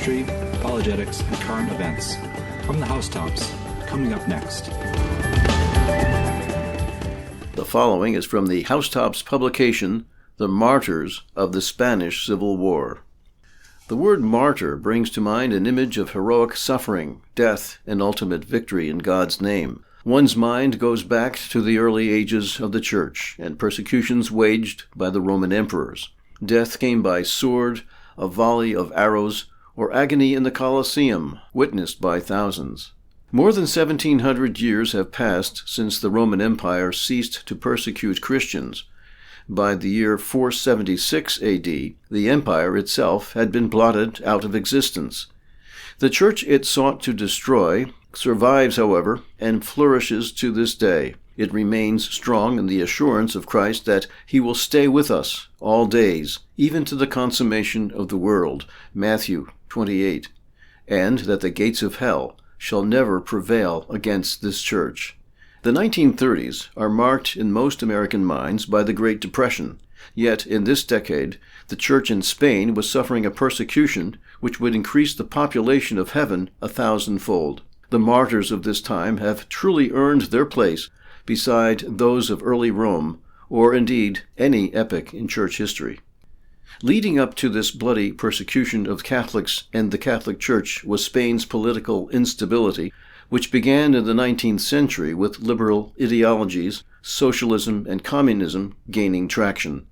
history, apologetics, and current events. From the housetops, coming up next. The following is from the Housetops publication, The Martyrs of the Spanish Civil War. The word martyr brings to mind an image of heroic suffering, death, and ultimate victory in God's name. One's mind goes back to the early ages of the Church and persecutions waged by the Roman emperors. Death came by sword, a volley of arrows, or agony in the Colosseum, witnessed by thousands. More than 1,700 years have passed since the Roman Empire ceased to persecute Christians. By the year 476 A.D., the empire itself had been blotted out of existence. The church it sought to destroy survives, however, and flourishes to this day. It remains strong in the assurance of Christ that he will stay with us all days, even to the consummation of the world, Matthew 28, and that the gates of hell shall never prevail against this church. The 1930s are marked in most American minds by the Great Depression, yet in this decade, the church in Spain was suffering a persecution which would increase the population of heaven 1,000-fold. The martyrs of this time have truly earned their place beside those of early Rome, or indeed any epoch in church history. Leading up to this bloody persecution of Catholics and the Catholic Church was Spain's political instability, which began in the 19th century with liberal ideologies, socialism and communism gaining traction.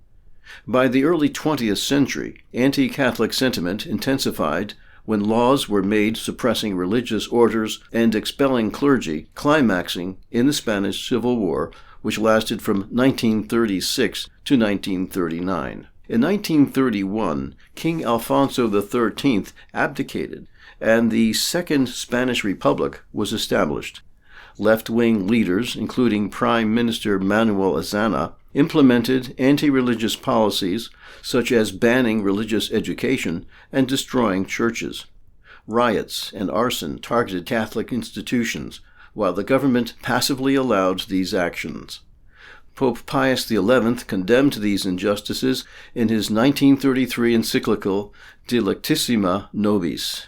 By the early 20th century, anti-Catholic sentiment intensified when laws were made suppressing religious orders and expelling clergy, climaxing in the Spanish Civil War, which lasted from 1936 to 1939. In 1931, King Alfonso XIII abdicated, and the Second Spanish Republic was established. Left-wing leaders, including Prime Minister Manuel Azaña, implemented anti-religious policies such as banning religious education and destroying churches. Riots and arson targeted Catholic institutions, while the government passively allowed these actions. Pope Pius XI condemned these injustices in his 1933 encyclical Dilectissima Nobis.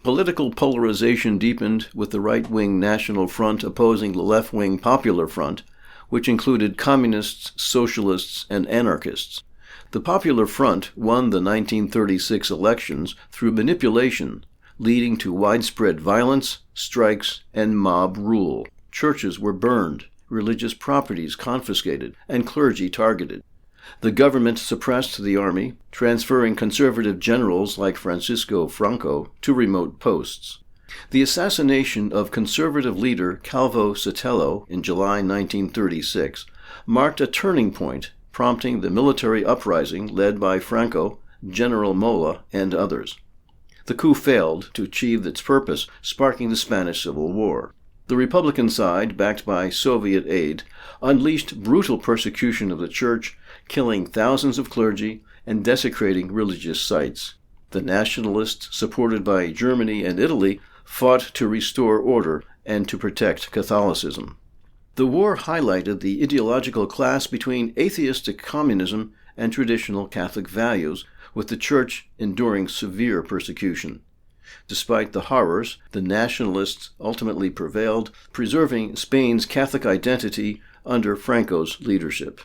Political polarization deepened with the right-wing National Front opposing the left-wing Popular Front, which included communists, socialists, and anarchists. The Popular Front won the 1936 elections through manipulation, leading to widespread violence, strikes, and mob rule. Churches were burned, religious properties confiscated, and clergy targeted. The government suppressed the army, transferring conservative generals like Francisco Franco to remote posts. The assassination of conservative leader Calvo Sotelo in July 1936 marked a turning point, prompting the military uprising led by Franco, General Mola, and others. The coup failed to achieve its purpose, sparking the Spanish Civil War. The Republican side, backed by Soviet aid, unleashed brutal persecution of the church, killing thousands of clergy and desecrating religious sites. The nationalists, supported by Germany and Italy, fought to restore order and to protect Catholicism. The war highlighted the ideological clash between atheistic communism and traditional Catholic values, with the Church enduring severe persecution. Despite the horrors, the nationalists ultimately prevailed, preserving Spain's Catholic identity under Franco's leadership.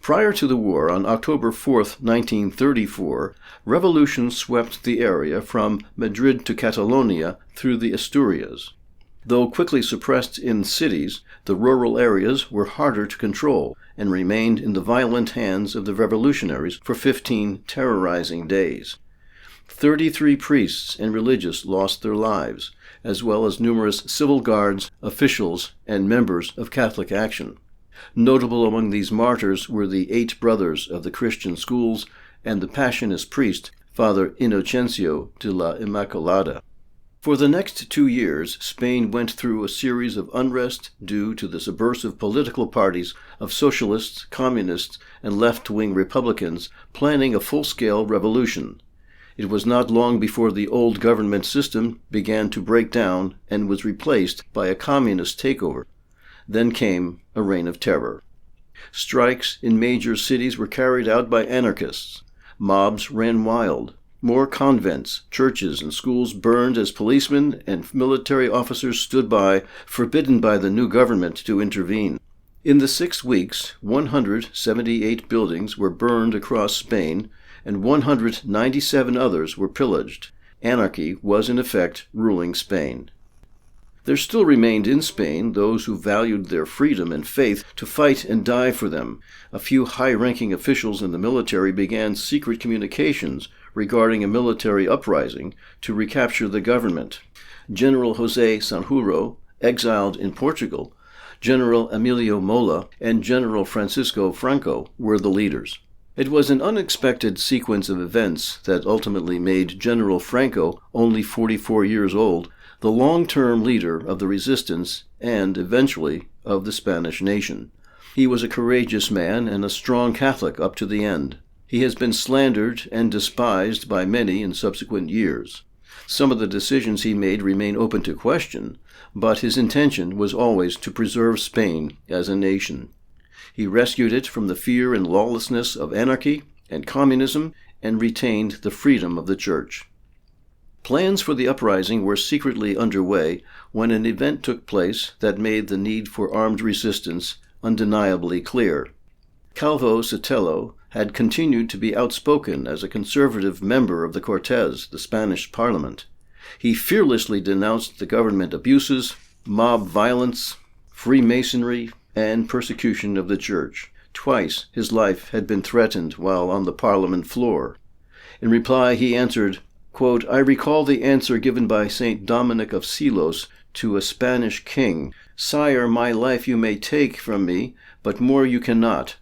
Prior to the war, on October 4, 1934, revolution swept the area from Madrid to Catalonia through the Asturias. Though quickly suppressed in cities, the rural areas were harder to control and remained in the violent hands of the revolutionaries for 15 terrorizing days. 33 priests and religious lost their lives, as well as numerous civil guards, officials, and members of Catholic Action. Notable among these martyrs were the 8 brothers of the Christian schools and the Passionist priest, Father Inocencio de la Immaculada. For the next 2 years, Spain went through a series of unrest due to the subversive political parties of socialists, communists, and left-wing Republicans planning a full-scale revolution. It was not long before the old government system began to break down and was replaced by a communist takeover. Then came a reign of terror. Strikes in major cities were carried out by anarchists. Mobs ran wild. More convents, churches, and schools burned as policemen and military officers stood by, forbidden by the new government to intervene. In the 6 weeks, 178 buildings were burned across Spain, and 197 others were pillaged. Anarchy was in effect ruling Spain. There still remained in Spain those who valued their freedom and faith to fight and die for them. A few high-ranking officials in the military began secret communications regarding a military uprising to recapture the government. General José Sanjurjo, exiled in Portugal, General Emilio Mola, and General Francisco Franco were the leaders. It was an unexpected sequence of events that ultimately made General Franco, only 44 years old, the long-term leader of the resistance and, eventually, of the Spanish nation. He was a courageous man and a strong Catholic up to the end. He has been slandered and despised by many in subsequent years. Some of the decisions he made remain open to question, but his intention was always to preserve Spain as a nation. He rescued it from the fear and lawlessness of anarchy and communism and retained the freedom of the Church. Plans for the uprising were secretly underway when an event took place that made the need for armed resistance undeniably clear. Calvo Sotelo had continued to be outspoken as a conservative member of the Cortes, the Spanish parliament. He fearlessly denounced the government abuses, mob violence, Freemasonry, and persecution of the Church. Twice his life had been threatened while on the parliament floor. In reply, he answered, quote, "I recall the answer given by St. Dominic of Silos to a Spanish king, 'Sire, my life you may take from me, but more you cannot.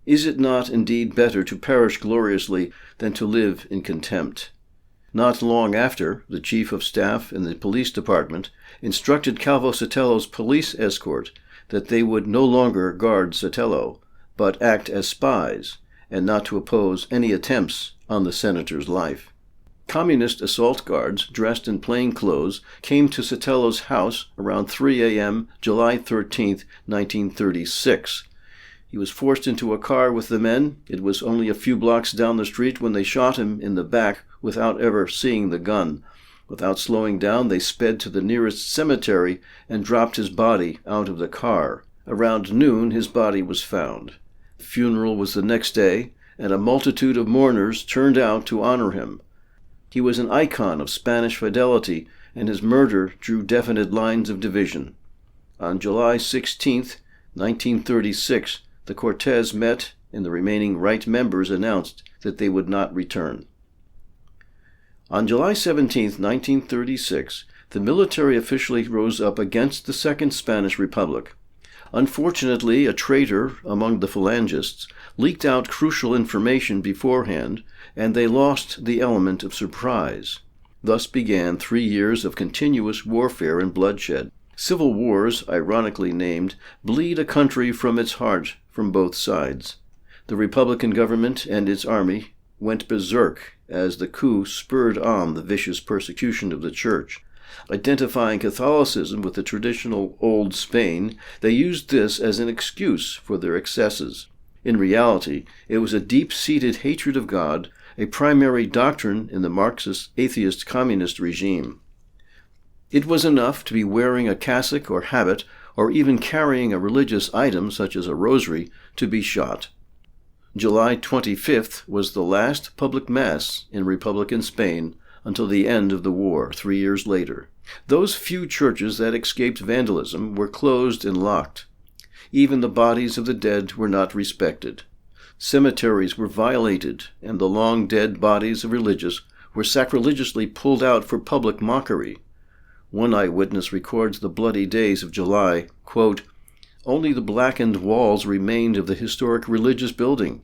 Is it not indeed better to perish gloriously than to live in contempt?'" Not long after, the chief of staff in the police department instructed Calvo Sotelo's police escort that they would no longer guard Sotelo, but act as spies, and not to oppose any attempts on the senator's life. Communist assault guards, dressed in plain clothes, came to Sotelo's house around 3 a.m., July 13, 1936. He was forced into a car with the men. It was only a few blocks down the street when they shot him in the back without ever seeing the gun. Without slowing down, they sped to the nearest cemetery and dropped his body out of the car. Around noon, his body was found. The funeral was the next day, and a multitude of mourners turned out to honor him. He was an icon of Spanish fidelity, and his murder drew definite lines of division. On July 16, 1936, the Cortes met, and the remaining right members announced that they would not return. On July 17, 1936, the military officially rose up against the Second Spanish Republic. Unfortunately, a traitor among the Phalangists leaked out crucial information beforehand, and they lost the element of surprise. Thus began 3 years of continuous warfare and bloodshed. Civil wars, ironically named, bleed a country from its heart from both sides. The Republican government and its army went berserk as the coup spurred on the vicious persecution of the Church. Identifying Catholicism with the traditional Old Spain, they used this as an excuse for their excesses. In reality, it was a deep-seated hatred of God, a primary doctrine in the Marxist, atheist, communist regime. It was enough to be wearing a cassock or habit, or even carrying a religious item such as a rosary, to be shot. July 25th was the last public mass in Republican Spain until the end of the war 3 years later. Those few churches that escaped vandalism were closed and locked. Even the bodies of the dead were not respected. Cemeteries were violated, and the long-dead bodies of religious were sacrilegiously pulled out for public mockery. One eyewitness records the bloody days of July, quote, "Only the blackened walls remained of the historic religious building.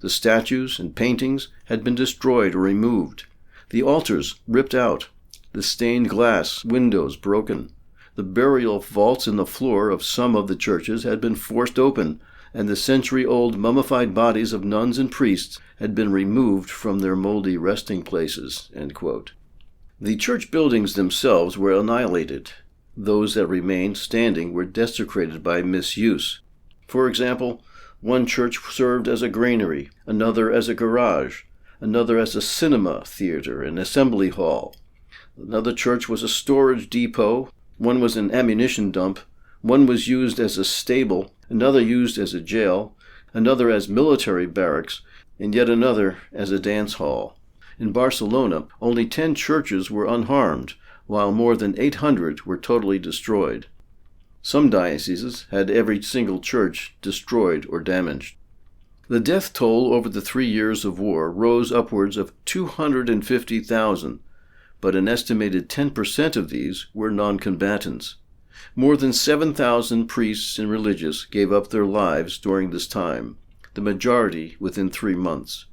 The statues and paintings had been destroyed or removed. The altars ripped out, the stained glass windows broken. The burial vaults in the floor of some of the churches had been forced open, and the century-old mummified bodies of nuns and priests had been removed from their moldy resting places." End quote. The church buildings themselves were annihilated. Those that remained standing were desecrated by misuse. For example, one church served as a granary, another as a garage, another as a cinema theater and assembly hall. Another church was a storage depot. One was an ammunition dump. One was used as a stable, another used as a jail, another as military barracks, and yet another as a dance hall. In Barcelona, only 10 churches were unharmed, while more than 800 were totally destroyed. Some dioceses had every single church destroyed or damaged. The death toll over the 3 years of war rose upwards of 250,000, but an estimated 10% of these were non-combatants. More than 7,000 priests and religious gave up their lives during this time, the majority within 3 months.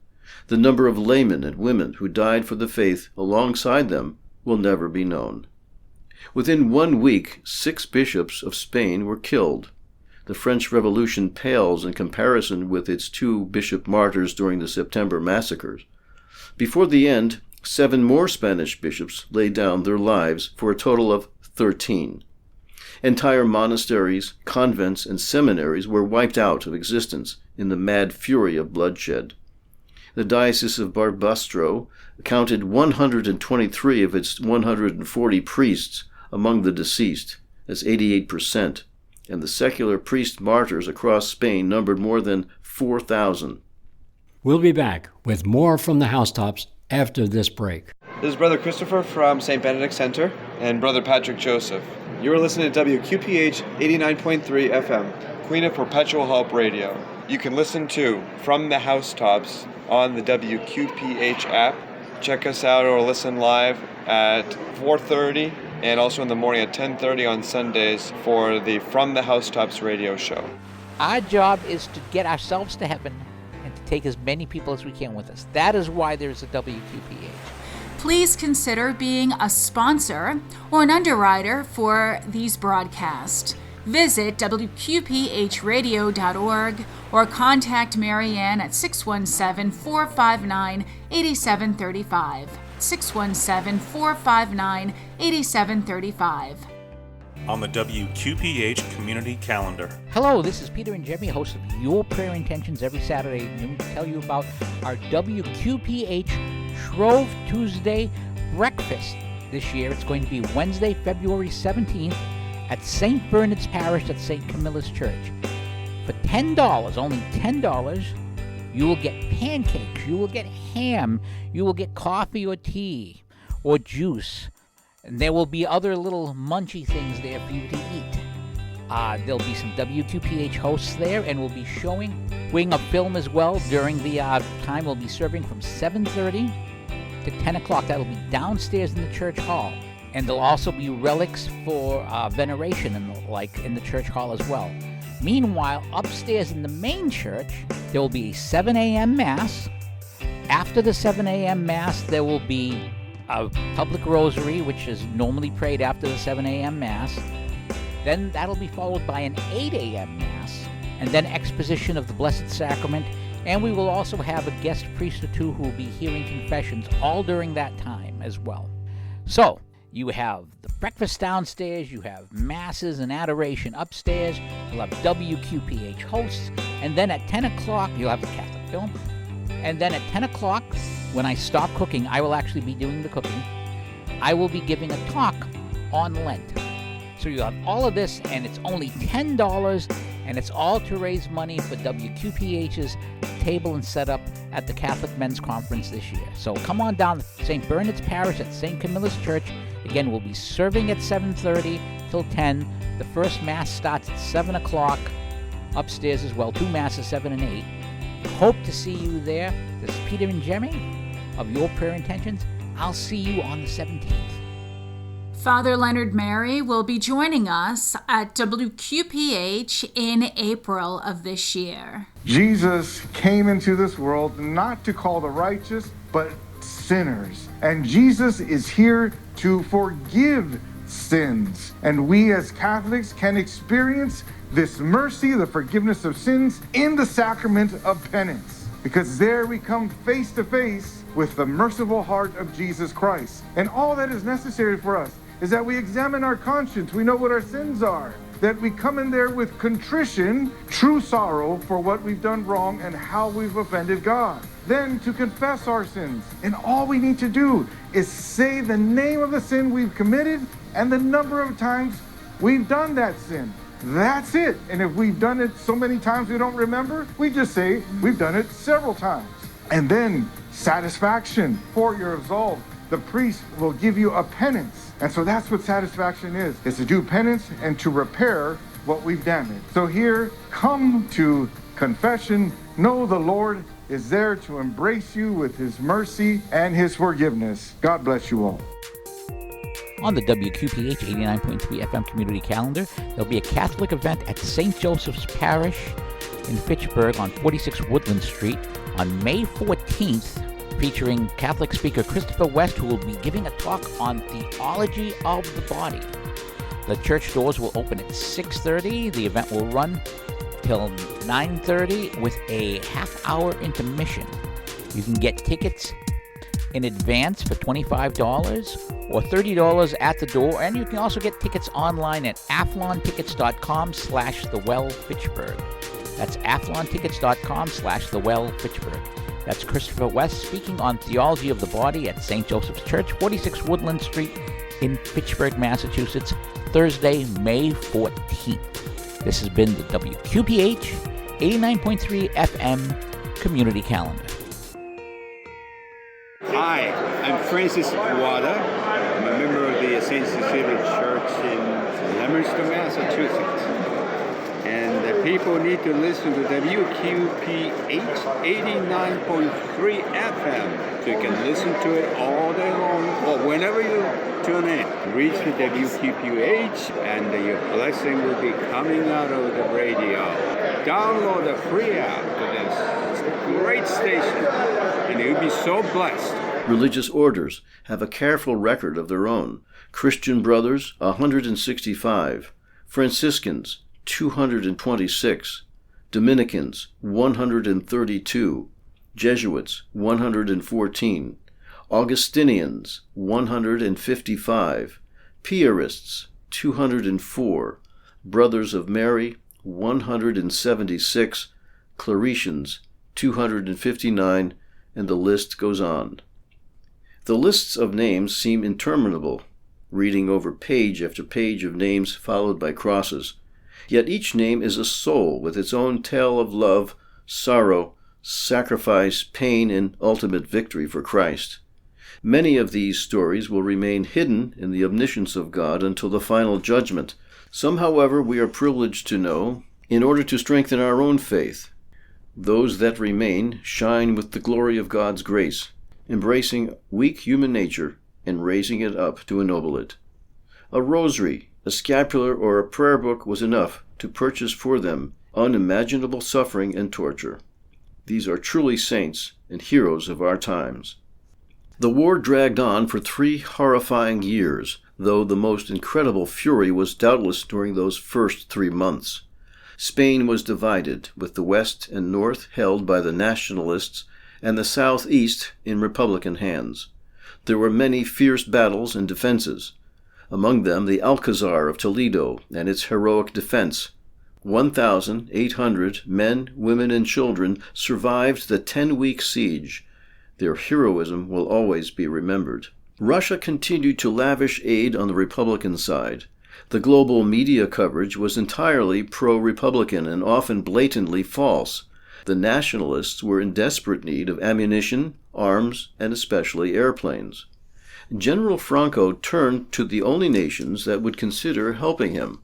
The number of laymen and women who died for the faith alongside them will never be known. Within 1 week, 6 bishops of Spain were killed. The French Revolution pales in comparison with its 2 bishop martyrs during the September massacres. Before the end, 7 more Spanish bishops laid down their lives for a total of 13. Entire monasteries, convents, and seminaries were wiped out of existence in the mad fury of bloodshed. The Diocese of Barbastro counted 123 of its 140 priests among the deceased, that's 88%, and the secular priest martyrs across Spain numbered more than 4,000. We'll be back with more from the housetops after this break. This is Brother Christopher from St. Benedict Center and Brother Patrick Joseph. You are listening to WQPH 89.3 FM, Queen of Perpetual Help Radio. You can listen to From the Housetops on the WQPH app. Check us out or listen live at 4:30 and also in the morning at 10:30 on Sundays for the From the Housetops radio show. Our job is to get ourselves to heaven and to take as many people as we can with us. That is why there's a WQPH. Please consider being a sponsor or an underwriter for these broadcasts. Visit WQPHradio.org or contact Marianne at 617-459-8735. 617-459-8735. On the WQPH community calendar. Hello, this is Peter and Jemmy, host of Your Prayer Intentions every Saturday noon, to tell you about our WQPH Shrove Tuesday breakfast. This year it's going to be Wednesday, February 17th at St. Bernard's Parish at St. Camilla's Church. For $10, only $10, you will get pancakes, you will get ham, you will get coffee or tea or juice. And there will be other little munchy things there for you to eat. There'll be some WQPH hosts there, and we'll be showing a film as well during the time. We'll be serving from 7:30 to 10 o'clock. That'll be downstairs in the church hall. And there'll also be relics for veneration in the church hall as well. Meanwhile, upstairs in the main church, there will be a 7 a.m. Mass. After the 7 a.m. Mass, there will be a public rosary, which is normally prayed after the 7 a.m. Mass. Then that'll be followed by an 8 a.m. Mass, and then exposition of the Blessed Sacrament. And we will also have a guest priest or two who will be hearing confessions all during that time as well. So, you have the breakfast downstairs, you have masses and adoration upstairs, you'll have WQPH hosts, and then at 10 o'clock, you'll have the Catholic film. And then at 10 o'clock, when I stop cooking, I will actually be doing the cooking. I will be giving a talk on Lent. So you have all of this, and it's only $10, and it's all to raise money for WQPH's table and setup at the Catholic Men's Conference this year. So come on down to St. Bernard's Parish at St. Camilla's Church. Again, we'll be serving at 7:30 till 10. The first Mass starts at 7 o'clock upstairs as well. 2 Masses, 7 and 8. Hope to see you there. This is Peter and Jemmy of Your Prayer Intentions. I'll see you on the 17th. Father Leonard Mary will be joining us at WQPH in April of this year. Jesus came into this world not to call the righteous, but sinners. And Jesus is here to forgive sins. And we as Catholics can experience this mercy, the forgiveness of sins, in the sacrament of penance. Because there we come face to face with the merciful heart of Jesus Christ. And all that is necessary for us is that we examine our conscience. We know what our sins are. that we come in there with contrition, true sorrow for what we've done wrong and how we've offended God. Then to confess our sins. And all we need to do is say the name of the sin we've committed and the number of times we've done that sin. That's it. And if we've done it so many times we don't remember, we just say we've done it several times. And then satisfaction for your absolved. The priest will give you a penance. And so that's what satisfaction is to do penance and to repair what we've damaged. So here, come to confession. Know the Lord is there to embrace you with his mercy and his forgiveness. God bless you all. On the WQPH 89.3 FM community calendar, there'll be a Catholic event at St. Joseph's Parish in Fitchburg on 46 Woodland Street on May 14th, featuring Catholic speaker Christopher West, who will be giving a talk on theology of the body. The church doors will open at 6:30. The event will run till 9:30 with a half-hour intermission. You can get tickets in advance for $25 or $30 at the door, and you can also get tickets online at athlontickets.com/thewellfitchburg. That's athlontickets.com/thewellfitchburg. That's Christopher West speaking on theology of the body at St. Joseph's Church, 46 Woodland Street in Fitchburg, Massachusetts, Thursday, May 14th. This has been the WQPH 89.3 FM Community Calendar. Hi, I'm Francis Wada. I'm a member of the St. Cecilia Church in Leominster, Massachusetts. And the people need to listen to WQPH 89.3 FM. So you can listen to it all day long or whenever you tune in. Reach the WQPH and your blessing will be coming out of the radio. Download the free app to this great station and you'll be so blessed. Religious orders have a careful record of their own. Christian Brothers, 165. Franciscans, 226. Dominicans, 132. Jesuits, 114. Augustinians, 155. Piarists, 204. Brothers of Mary, 176. Claretians, 259, and the list goes on. The lists of names seem interminable, reading over page after page of names followed by crosses. Yet each name is a soul with its own tale of love, sorrow, sacrifice, pain, and ultimate victory for Christ. Many of these stories will remain hidden in the omniscience of God until the final judgment. Some, however, we are privileged to know in order to strengthen our own faith. Those that remain shine with the glory of God's grace, embracing weak human nature and raising it up to ennoble it. A rosary, a scapular, or a prayer book was enough to purchase for them unimaginable suffering and torture. These are truly saints and heroes of our times. The war dragged on for 3 horrifying years, though the most incredible fury was doubtless during those first 3 months. Spain was divided, with the west and north held by the nationalists and the southeast in Republican hands. There were many fierce battles and defenses, among them the Alcazar of Toledo and its heroic defense. 1,800 men, women, and children survived the 10-week siege. Their heroism will always be remembered. Russia continued to lavish aid on the Republican side. The global media coverage was entirely pro-Republican and often blatantly false. The nationalists were in desperate need of ammunition, arms, and especially airplanes. General Franco turned to the only nations that would consider helping him: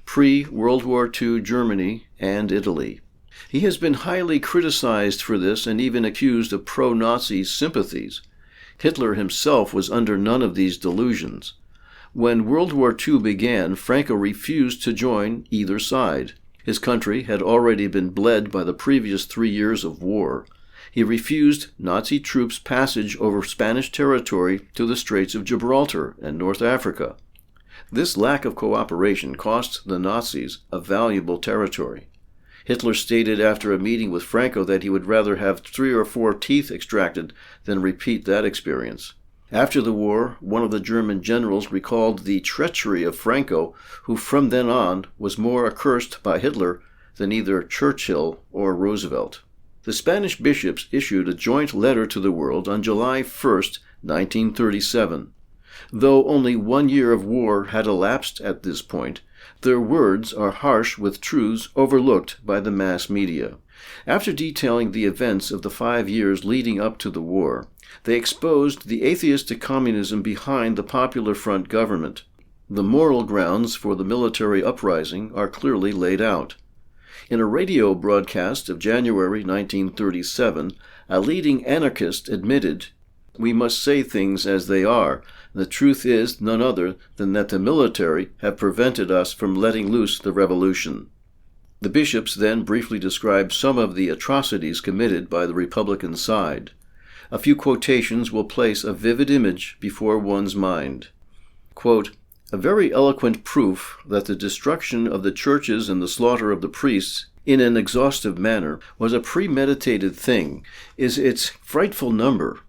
pre-World War II Germany and Italy. He has been highly criticized for this and even accused of pro-Nazi sympathies. Hitler himself was under none of these delusions. When World War II began, Franco refused to join either side. His country had already been bled by the previous 3 years of war. He refused Nazi troops passage over Spanish territory to the Straits of Gibraltar and North Africa. This lack of cooperation cost the Nazis a valuable territory. Hitler stated after a meeting with Franco that he would rather have 3 or 4 teeth extracted than repeat that experience. After the war, one of the German generals recalled the treachery of Franco, who from then on was more accursed by Hitler than either Churchill or Roosevelt. The Spanish bishops issued a joint letter to the world on July 1st, 1937. Though only 1 year of war had elapsed at this point, their words are harsh with truths overlooked by the mass media. After detailing the events of the 5 years leading up to the war, they exposed the atheistic communism behind the Popular Front government. The moral grounds for the military uprising are clearly laid out. In a radio broadcast of January 1937, a leading anarchist admitted, "We must say things as they are. The truth is none other than that the military have prevented us from letting loose the revolution." The bishops then briefly described some of the atrocities committed by the Republican side. A few quotations will place a vivid image before one's mind. Quote, "A very eloquent proof that the destruction of the churches and the slaughter of the priests in an exhaustive manner was a premeditated thing is its frightful number.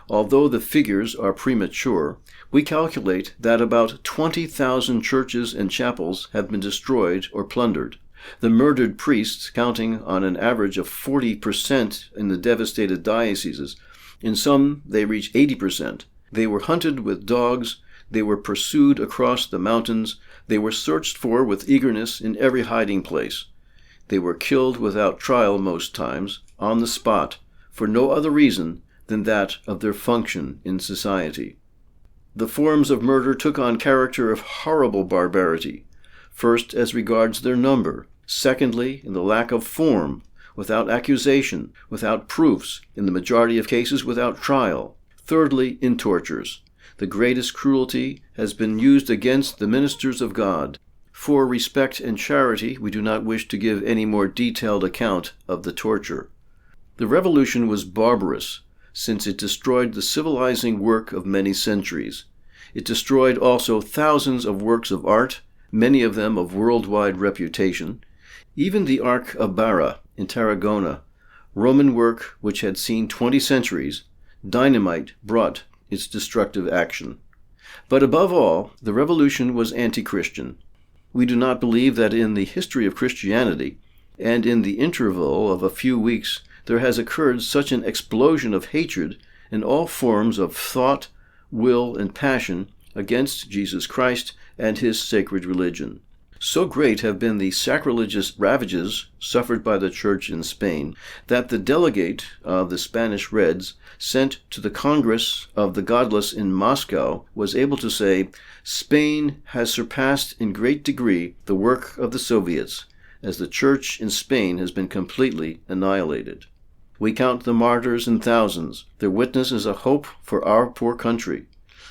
Although the figures are premature, we calculate that about 20,000 churches and chapels have been destroyed or plundered. The murdered priests, counting on an average of 40% in the devastated dioceses, in some they reach 80%. They were hunted with dogs, they were pursued across the mountains, they were searched for with eagerness in every hiding place. They were killed without trial most times, on the spot, for no other reason than that of their function in society. The forms of murder took on character of horrible barbarity, first as regards their number, secondly in the lack of form, without accusation, without proofs, in the majority of cases without trial, thirdly in tortures. The greatest cruelty has been used against the ministers of God. For respect and charity, we do not wish to give any more detailed account of the torture. The revolution was barbarous, since it destroyed the civilizing work of many centuries. It destroyed also thousands of works of art, many of them of worldwide reputation. Even the Ark of Bara in Tarragona, Roman work which had seen 20 centuries, dynamite brought its destructive action. But above all, the revolution was anti-Christian. We do not believe that in the history of Christianity, and in the interval of a few weeks, there has occurred such an explosion of hatred in all forms of thought, will, and passion against Jesus Christ and his sacred religion. So great have been the sacrilegious ravages suffered by the Church in Spain that the delegate of the Spanish Reds sent to the Congress of the Godless in Moscow was able to say, "Spain has surpassed in great degree the work of the Soviets, as the Church in Spain has been completely annihilated. We count the martyrs in thousands. Their witness is a hope for our poor country.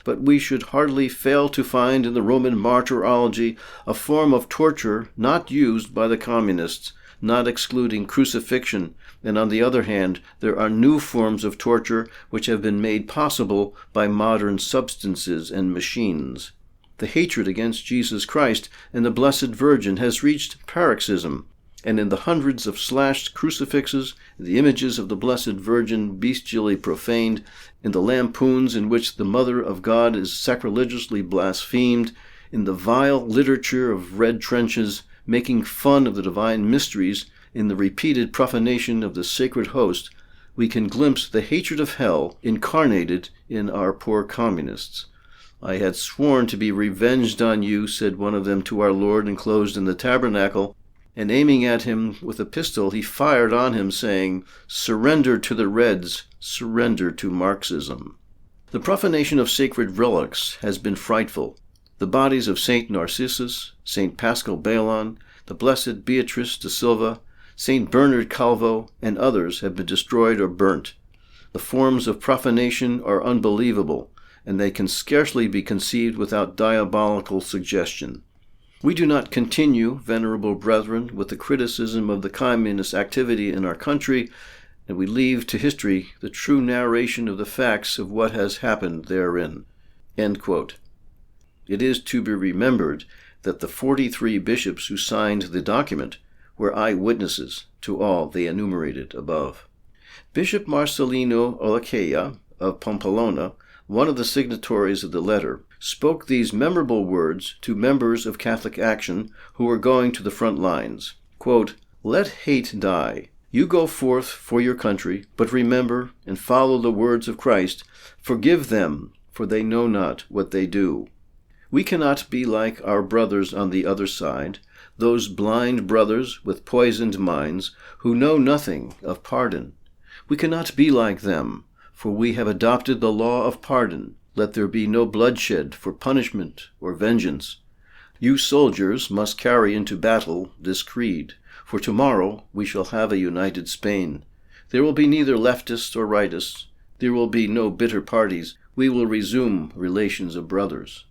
But we should hardly fail to find in the Roman martyrology a form of torture not used by the communists, not excluding crucifixion, and on the other hand, there are new forms of torture which have been made possible by modern substances and machines. The hatred against Jesus Christ and the Blessed Virgin has reached paroxysm, and in the hundreds of slashed crucifixes, the images of the Blessed Virgin bestially profaned, in the lampoons in which the Mother of God is sacrilegiously blasphemed, in the vile literature of red trenches, making fun of the divine mysteries, in the repeated profanation of the sacred host, we can glimpse the hatred of hell incarnated in our poor communists. I had sworn to be revenged on you, said one of them to our Lord enclosed in the tabernacle, and aiming at him with a pistol, he fired on him, saying, "Surrender to the Reds, surrender to Marxism." The profanation of sacred relics has been frightful. The bodies of Saint Narcissus, Saint Pascal Bailon, the Blessed Beatrice de Silva, Saint Bernard Calvo, and others have been destroyed or burnt. The forms of profanation are unbelievable, and they can scarcely be conceived without diabolical suggestion. We do not continue, venerable brethren, with the criticism of the communist activity in our country, and we leave to history the true narration of the facts of what has happened therein. End quote. It is to be remembered that the 43 bishops who signed the document were eyewitnesses to all they enumerated above. Bishop Marcelino Olaqueya of Pamplona one of the signatories of the letter, spoke these memorable words to members of Catholic Action who were going to the front lines. Quote, "Let hate die. You go forth for your country, but remember and follow the words of Christ. Forgive them, for they know not what they do." We cannot be like our brothers on the other side, those blind brothers with poisoned minds who know nothing of pardon. We cannot be like them, for we have adopted the law of pardon. Let there be no bloodshed for punishment or vengeance. You soldiers must carry into battle this creed, for tomorrow we shall have a united Spain. There will be neither leftists or rightists. There will be no bitter parties. We will resume relations of brothers.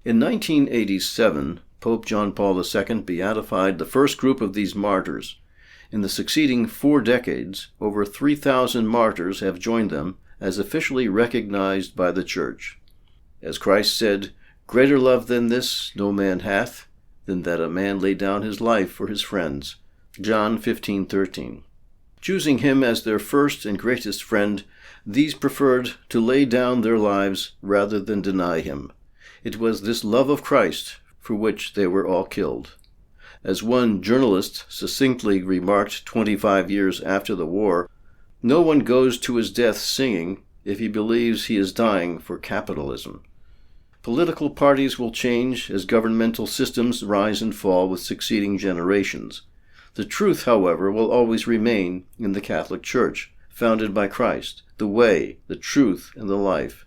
In 1987, Pope John Paul II beatified the first group of these martyrs. In the succeeding 4 decades, over 3,000 martyrs have joined them as officially recognized by the Church. As Christ said, "Greater love than this no man hath, than that a man lay down his life for his friends." John 15:13. Choosing him as their first and greatest friend, these preferred to lay down their lives rather than deny him. It was this love of Christ for which they were all killed. As one journalist succinctly remarked 25 years after the war, no one goes to his death singing if he believes he is dying for capitalism. Political parties will change as governmental systems rise and fall with succeeding generations. The truth, however, will always remain in the Catholic Church, founded by Christ, the way, the truth, and the life.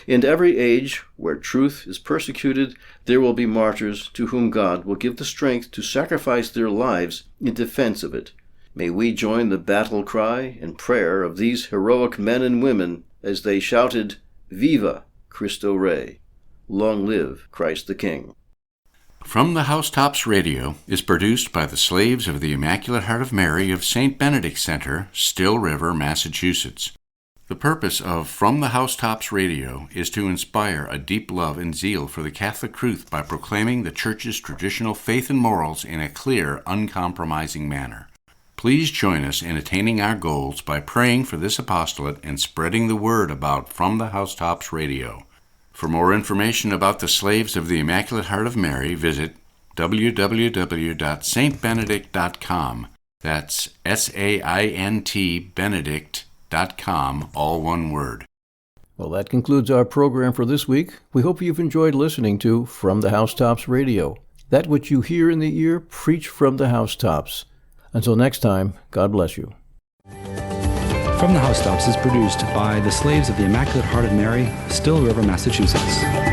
In every age where truth is persecuted, there will be martyrs to whom God will give the strength to sacrifice their lives in defense of it. May we join the battle cry and prayer of these heroic men and women as they shouted, "Viva Cristo Rey! Long live Christ the King!" From the Housetops Radio is produced by the Slaves of the Immaculate Heart of Mary of St. Benedict Center, Still River, Massachusetts. The purpose of From the Housetops Radio is to inspire a deep love and zeal for the Catholic truth by proclaiming the Church's traditional faith and morals in a clear, uncompromising manner. Please join us in attaining our goals by praying for this apostolate and spreading the word about From the Housetops Radio. For more information about the Slaves of the Immaculate Heart of Mary, visit www.stbenedict.com. That's SAINT Benedict.com, all one word. Well, that concludes our program for this week. We hope you've enjoyed listening to From the Housetops Radio. That which you hear in the ear, preach from the housetops. Until next time, God bless you. From the Housetops is produced by the Slaves of the Immaculate Heart of Mary, Still River, Massachusetts.